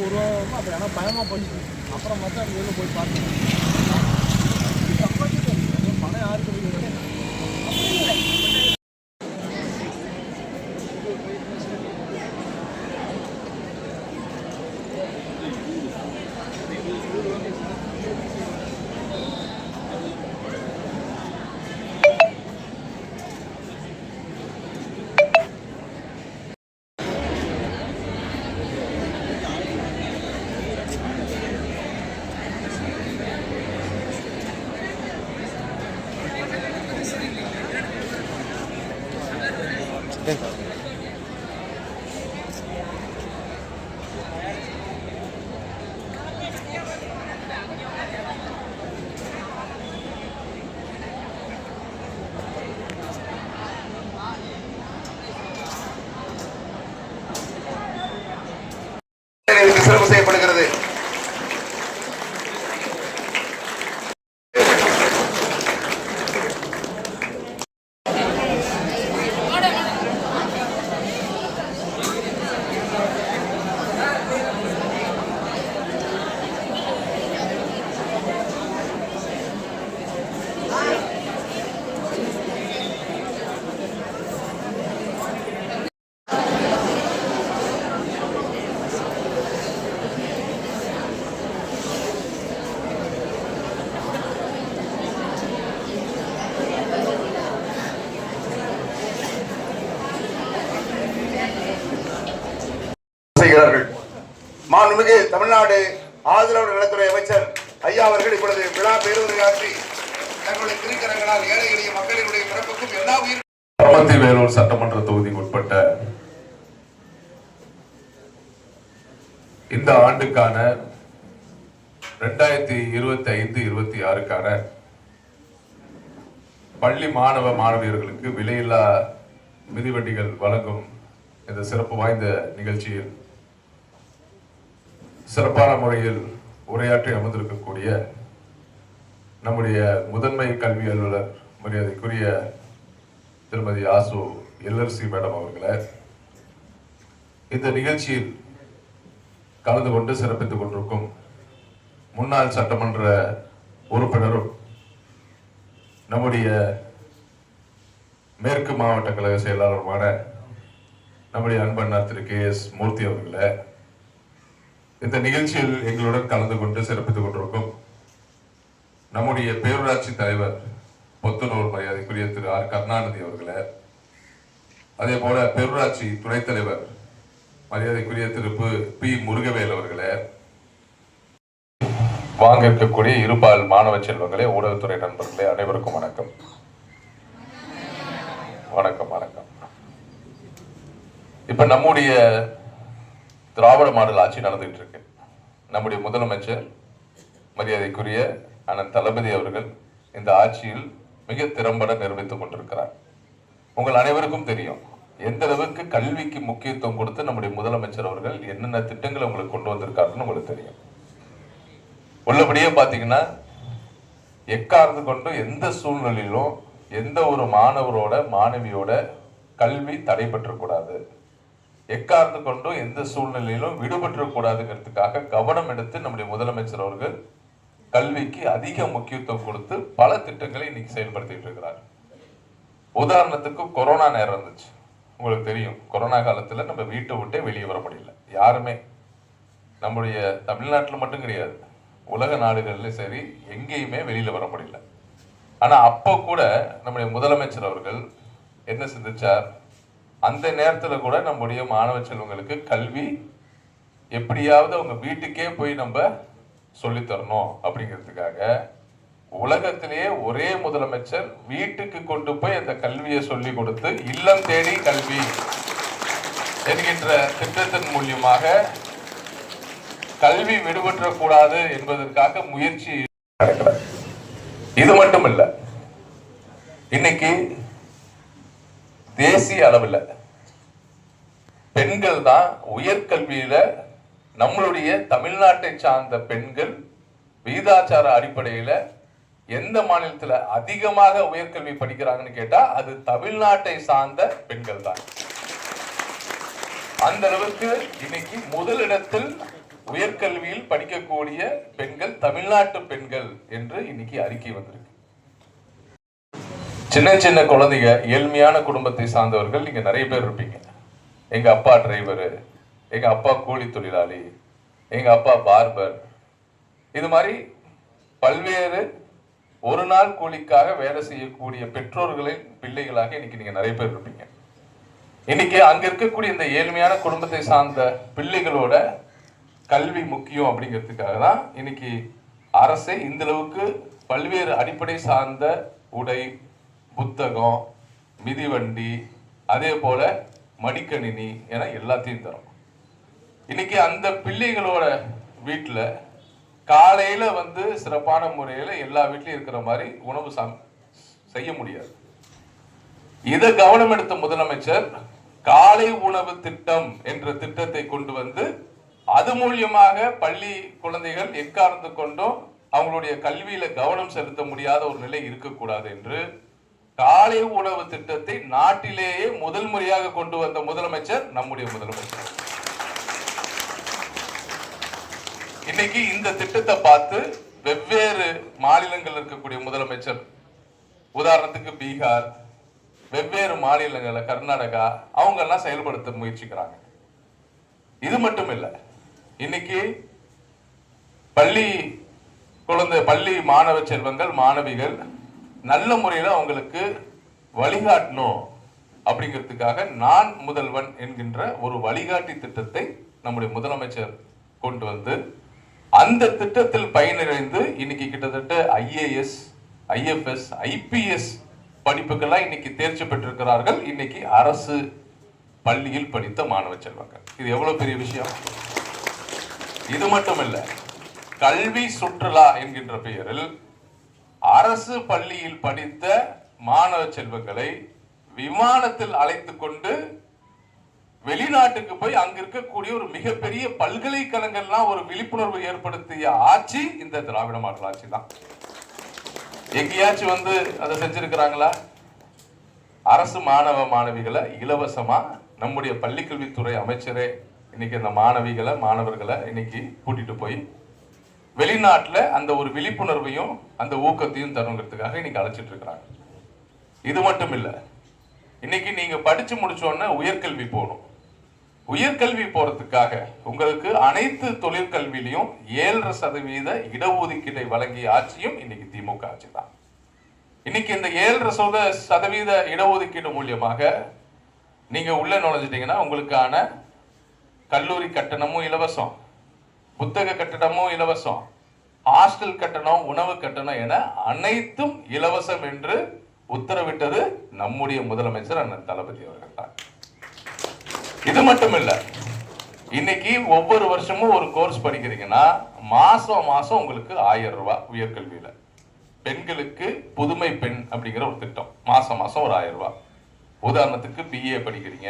உருவமாக அப்படி ஆனால் பயமாக போச்சு. அப்புறம் பார்த்தா அது வெளில போய் பார்த்தேன். பணம் யாருக்கு சிறப்பு செய்யப்படுகிறது. மாண்புமிகு தமிழ்நாடு ஆதரவு நலத்துறை அமைச்சர் ஐயா அவர்கள் இப்பொழுது விழா பேருரையாற்றி தங்களுடைய திருக்கரங்களால் ஏழை எளிய மக்களினுடைய பிறப்புக்கும் எல்லா உயிர் பரமத்தி வேலூர் சட்டமன்ற தொகுதிக்கு உட்பட்ட இந்த ஆண்டுக்கான 2025-26க்கான பள்ளி மாணவ மாணவியர்களுக்கு விலையில்லா மிதிவண்டிகள் வழங்கும் இந்த சிறப்பு வாய்ந்த நிகழ்ச்சியில் சிறப்பான முறையில் உரையாற்றி அமர்ந்திருக்கக்கூடிய நம்முடைய முதன்மை கல்வி அலுவலர் மரியாதைக்குரிய திருமதி ஆசு எல்ஆர்சி மேடம் அவர்களை இந்த நிகழ்ச்சியில் கலந்து கொண்டு சிறப்பித்துக் கொண்டிருக்கும் முன்னாள் சட்டமன்ற உறுப்பினரும் நம்முடைய மேற்கு மாவட்ட கழக செயலாளருமான நம்முடைய அன்பண்ணா திரு KS மூர்த்தி அவர்களை இந்த நிகழ்ச்சியில் எங்களுடன் கலந்து கொண்டு சிறப்பித்துக் கொண்டிருக்கும் நம்முடைய பேரூராட்சி தலைவர் பொத்தனூர் மரியாதைக்குரிய திரு R கருணாநிதி அவர்களை, அதே போல பேரூராட்சி துணைத் தலைவர் மரியாதைக்குரிய திரு P முருகவேல் அவர்களை, வாங்க இருக்கக்கூடிய இருபால் மாணவ செல்வங்களே, ஊடகத்துறை நண்பர்களே, அனைவருக்கும் வணக்கம். வணக்கம் வணக்கம். இப்ப நம்முடைய திராவிட மாடல் ஆட்சி நடந்துகிட்டு இருக்கு. நம்முடைய முதலமைச்சர் மரியாதைக்குரிய அண்ணன் தளபதி அவர்கள் இந்த ஆட்சியில் மிக திறம்பட நிர்வகித்துக் கொண்டிருக்கிறார். உங்கள் அனைவருக்கும் தெரியும் எந்த அளவுக்கு கல்விக்கு முக்கியத்துவம் கொடுத்து நம்முடைய முதலமைச்சர் அவர்கள் என்னென்ன திட்டங்களை உங்களுக்கு கொண்டு வந்திருக்காருன்னு உங்களுக்கு தெரியும். உள்ளபடியே பாத்தீங்கன்னா எக்காரணம் கொண்டு எந்த சூழ்நிலையிலும் எந்த ஒரு மாணவரோட மாணவியோட கல்வி தடைபற்றக்கூடாது, எக்காரணம் கொண்டும் எந்த சூழ்நிலையிலும் விடுபற்றக்கூடாதுங்கிறதுக்காக கவனம் எடுத்து நம்முடைய முதலமைச்சர் அவர்கள் கல்விக்கு அதிக முக்கியத்துவம் கொடுத்து பல திட்டங்களை இன்னைக்கு செயல்படுத்திட்டு இருக்கிறார். உதாரணத்துக்கு கொரோனா நேரம் இருந்துச்சு, உங்களுக்கு தெரியும். கொரோனா காலத்துல நம்ம வீட்டை விட்டே வெளியே வர முடியல யாருமே. நம்முடைய தமிழ்நாட்டில் மட்டும் கிடையாது, உலக நாடுகள்ல சரி எங்கேயுமே வெளியில வர முடியல. ஆனா அப்போ கூட நம்முடைய முதலமைச்சர் அவர்கள் என்ன சிந்திச்சார், அந்த நேரத்துல கூட நம்முடைய மாணவ செல்வங்களுக்கு கல்வி எப்படியாவது அவங்க வீட்டுக்கே போய் நம்ம சொல்லி தரணும் அப்படிங்கிறதுக்காக உலகத்திலேயே ஒரே முதலமைச்சர் வீட்டுக்கு கொண்டு போய் அந்த கல்வியை சொல்லி கொடுத்து இல்லம் தேடி கல்வி என்கின்ற திட்டத்தின் மூலியமாக கல்வி விடுபற்றக்கூடாது என்பதற்காக முயற்சி நடக்கிறது. இது மட்டும் இல்ல, இன்னைக்கு தேசிய அளவில் பெண்கள் தான் உயர்கல்வியில நம்மளுடைய தமிழ்நாட்டை சார்ந்த பெண்கள் விகிதாச்சார அடிப்படையில எந்த மாநிலத்துல அதிகமாக உயர்கல்வி படிக்கிறாங்கன்னு கேட்டா அது தமிழ்நாட்டை சார்ந்த பெண்கள் தான். அந்த அளவுக்கு இன்னைக்கு முதலிடத்தில் உயர்கல்வியில் படிக்கக்கூடிய பெண்கள் தமிழ்நாட்டு பெண்கள் என்று இன்னைக்கு அறிக்கை வந்திருக்கு. சின்ன சின்ன குழந்தைங்க, ஏழ்மையான குடும்பத்தை சார்ந்தவர்கள் இங்க நிறைய பேர் இருப்பீங்க. எங்க அப்பா டிரைவரு, எங்க அப்பா கூலி தொழிலாளி, எங்க அப்பா பார்பர், இது மாதிரி பல்வேறு ஒரு நாள் கூலிக்காக வேலை செய்யக்கூடிய பெற்றோர்களின் பிள்ளைகளாக இன்னைக்கு நீங்க நிறைய பேர் இருப்பீங்க. இன்னைக்கு அங்க இருக்கக்கூடிய இந்த ஏழ்மையான குடும்பத்தை சார்ந்த பிள்ளைகளோட கல்வி முக்கியம் அப்படிங்கிறதுக்காக தான் இன்னைக்கு அரசே இந்த அளவுக்கு பல்வேறு அடிப்படை சார்ந்த உடை, புத்தகம், மிதிவண்டி, அதே போல மடிக்கணினி என எல்லாத்தையும் தரும். இன்னைக்கு அந்த பிள்ளைகளோட வீட்டில் காலையில சிறப்பான முறையில் எல்லா வீட்லையும் இருக்கிற மாதிரி உணவு செய்ய முடியாது. இதை கவனம் எடுத்த முதலமைச்சர் காலை உணவு திட்டம் என்ற திட்டத்தை கொண்டு வந்து அது மூலியமாக பள்ளி குழந்தைகள் எக்காரணத்து கொண்டும் அவங்களுடைய கல்வியில கவனம் செலுத்த முடியாத ஒரு நிலை இருக்கக்கூடாது என்று காலை உணவு திட்டத்தை நாட்டிலேயே முதல் முறையாக கொண்டு வந்த முதலமைச்சர் நம்முடைய முதலமைச்சர். இன்னைக்கு இந்த திட்டத்தை பார்த்து வெவ்வேறு மாநிலங்கள் இருக்கக்கூடிய முதலமைச்சர், உதாரணத்துக்கு பீகார், வெவ்வேறு மாநிலங்கள்ல கர்நாடகா, அவங்க எல்லாம் செயல்படுத்த முயற்சிக்கிறாங்க. இது மட்டும் இல்ல, இன்னைக்கு பள்ளி மாணவ செல்வங்கள், மாணவிகள் நல்ல முறையில் அவங்களுக்கு வழிகாட்டணும் அப்படிங்கிறதுக்காக நான் முதல்வன் என்கின்ற ஒரு வழிகாட்டி திட்டத்தை நம்முடைய முதலமைச்சர் கொண்டு வந்து அந்த திட்டத்தில் பயனடைந்து இன்னைக்கு கிட்டத்தட்ட IAS, IFS, IPS படிப்புக்கெல்லாம் இன்னைக்கு தேர்ச்சி பெற்றிருக்கிறார்கள் இன்னைக்கு அரசு பள்ளியில் படித்த மாணவ செல்வங்கள். இது எவ்வளவு பெரிய விஷயம். இது மட்டும் இல்ல, கல்வி சுற்றுலா என்கின்ற பெயரில் அரசு பள்ளியில் படித்த மாணவ செல்வங்களை விமானத்தில் அழைத்து கொண்டு வெளிநாட்டுக்கு போய் அங்க இருக்கக்கூடிய ஒரு மிகப்பெரிய பல்கலைக்கழகங்கள்லாம் ஒரு விழிப்புணர்வு ஏற்படுத்திய ஆட்சி இந்த திராவிட மாடல் ஆட்சி தான். எங்கேயாச்சும் அதை செஞ்சிருக்கிறாங்களா? அரசு மாணவ மாணவிகளை இலவசமா நம்முடைய பள்ளிக்கல்வித்துறை அமைச்சரே இன்னைக்கு அந்த மாணவர்களை இன்னைக்கு கூட்டிட்டு போய் வெளிநாட்டுல அந்த ஒரு விழிப்புணர்வையும் அந்த ஊக்கத்தையும் தருங்கிறதுக்காக இன்னைக்கு அழைச்சிட்டு இருக்கிறாங்க. இது மட்டும் இல்ல, இன்னைக்கு நீங்க படிச்சு முடிச்சோன்னா உயர்கல்வி போகணும். உயர்கல்வி போறதுக்காக உங்களுக்கு அனைத்து தொழிற்கல்வியிலையும் 7% இடஒதுக்கீட்டை வழங்கிய ஆட்சியும் இன்னைக்கு திமுக ஆட்சி தான். இன்னைக்கு இந்த 7% இடஒதுக்கீடு மூலியமாக நீங்க உள்ள நுழைஞ்சிட்டீங்கன்னா உங்களுக்கான கல்லூரி கட்டணமும் இலவசம், புத்தக கட்டணமும் இலவசம், ஹாஸ்டல் கட்டணம், உணவு கட்டணம் என அனைத்தும் இலவசம் என்று உத்தரவிட்டது நம்முடைய முதலமைச்சர் அண்ணன் தளபதி அவர்கள் தான். இது மட்டும் இல்ல, இன்னைக்கு ஒவ்வொரு வருஷமும் ஒரு கோர்ஸ் படிக்கிறீங்கன்னா மாசம் மாசம் உங்களுக்கு 1000 ரூபாய் உயர்கல்வியில. பெண்களுக்கு புதுமை பெண் அப்படிங்கிற ஒரு திட்டம், மாசம் மாசம் ஒரு 1000 ரூபாய். உதாரணத்துக்கு BA படிக்கிறீங்க,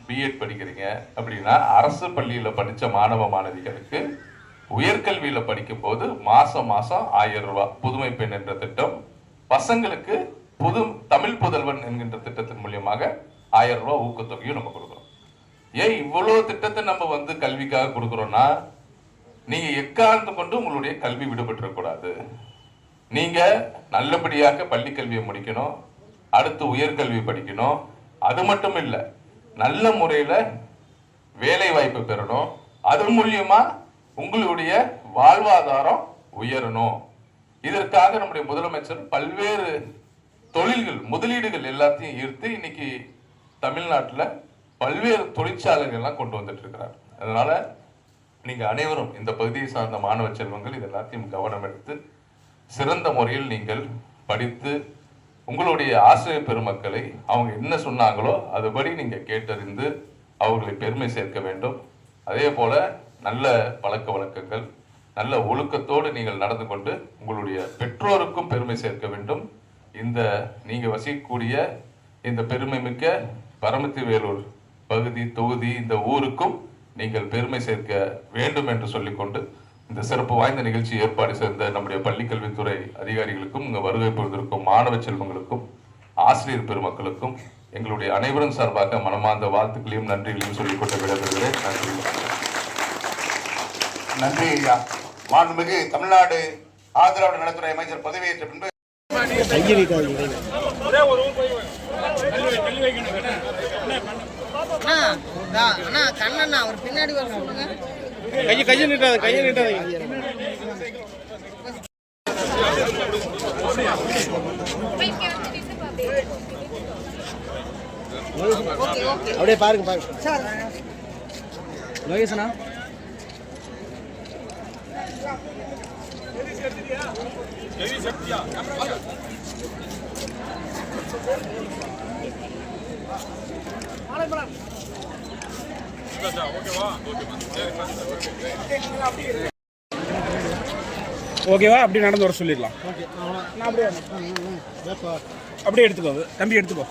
B.Ed படிக்கிறீங்க அப்படின்னா அரசு பள்ளியில படிச்ச மாணவ மாணவிகளுக்கு உயர்கல்வியில படிக்கும் போது மாசம் மாசம் 1000 ரூபாய் புதுமை பெண் என்ற திட்டம். பசங்களுக்கு தமிழ் புதல்வன் என்கின்ற திட்டத்தின் மூலியமாக 1000 ரூபாய் ஊக்கத்தொகையும் நம்ம கொடுக்குறோம். ஏன் இவ்வளவு திட்டத்தை நம்ம கல்விக்காக கொடுக்குறோம்னா, நீங்க எக்காரணத்தை கொண்டு உங்களுடைய கல்வி விடுபட்டுறக்கூடாது. நீங்க நல்லபடியாக பள்ளி கல்வியை முடிக்கணும், அடுத்து உயர்கல்வி படிக்கணும். அது மட்டும் இல்ல, நல்ல முறையில வேலை வாய்ப்பு பெறணும். அது மூலியமா உங்களுடைய வாழ்வாதாரம் உயரணும். இதற்காக நம்முடைய முதலமைச்சர் பல்வேறு தொழில்கள், முதலீடுகள் எல்லாத்தையும் ஈர்த்து இன்னைக்கு தமிழ்நாட்டில் பல்வேறு தொழிற்சாலைகள்லாம் கொண்டு வந்துட்டு இருக்கிறார். அதனால நீங்க அனைவரும் இந்த பகுதியை சார்ந்த மாணவ செல்வங்கள் இது எல்லாத்தையும் கவனம் எடுத்து சிறந்த முறையில் நீங்கள் படித்து உங்களுடைய ஆசிரியர் பெருமக்களை அவங்க என்ன சொன்னாங்களோ அதுபடி நீங்க கேட்டறிந்து அவர்களை பெருமை சேர்க்க வேண்டும். அதே போல நல்ல பழக்க வழக்கங்கள், நல்ல ஒழுக்கத்தோடு நீங்கள் நடந்து கொண்டு உங்களுடைய பெற்றோருக்கும் பெருமை சேர்க்க வேண்டும். இந்த நீங்க வசிக்கக்கூடிய இந்த பெருமை மிக்க பரமத்தி வேலூர் பகுதி தொகுதி இந்த ஊருக்கும் நீங்கள் பெருமை சேர்க்க வேண்டும் என்று சொல்லிக்கொண்டு இந்த சிறப்பு வாய்ந்த நிகழ்ச்சி ஏற்பாடு செய்த நம்முடைய பள்ளிக்கல்வித்துறை அதிகாரிகளுக்கும் இங்கு வருகை புரிந்திருக்கும் மாணவ செல்வங்களுக்கும் ஆசிரியர் பெருமக்களுக்கும் எங்களுடைய அனைவரும் சார்பாக மனமார்ந்த வாழ்த்துக்களையும் நன்றிகளையும் சொல்லிக்கொண்டு விடைபெறுகிறேன். நன்றி. நன்றி ஐயா. மாண்புமிகு தமிழ்நாடு ஆதரவு நலத்துறை அமைச்சர் பதவியேற்ற பின்பு கண்ணா ஒரு பின்னாடி வர சொல்லுங்க. கையை நீட்டாத அப்படியே பாருங்க லோகேஷனா ஓகேவா? அப்படி நடந்து வர சொல்லிடலாம். அப்படியே எடுத்துக்கோ தம்பி, எடுத்துக்கோ.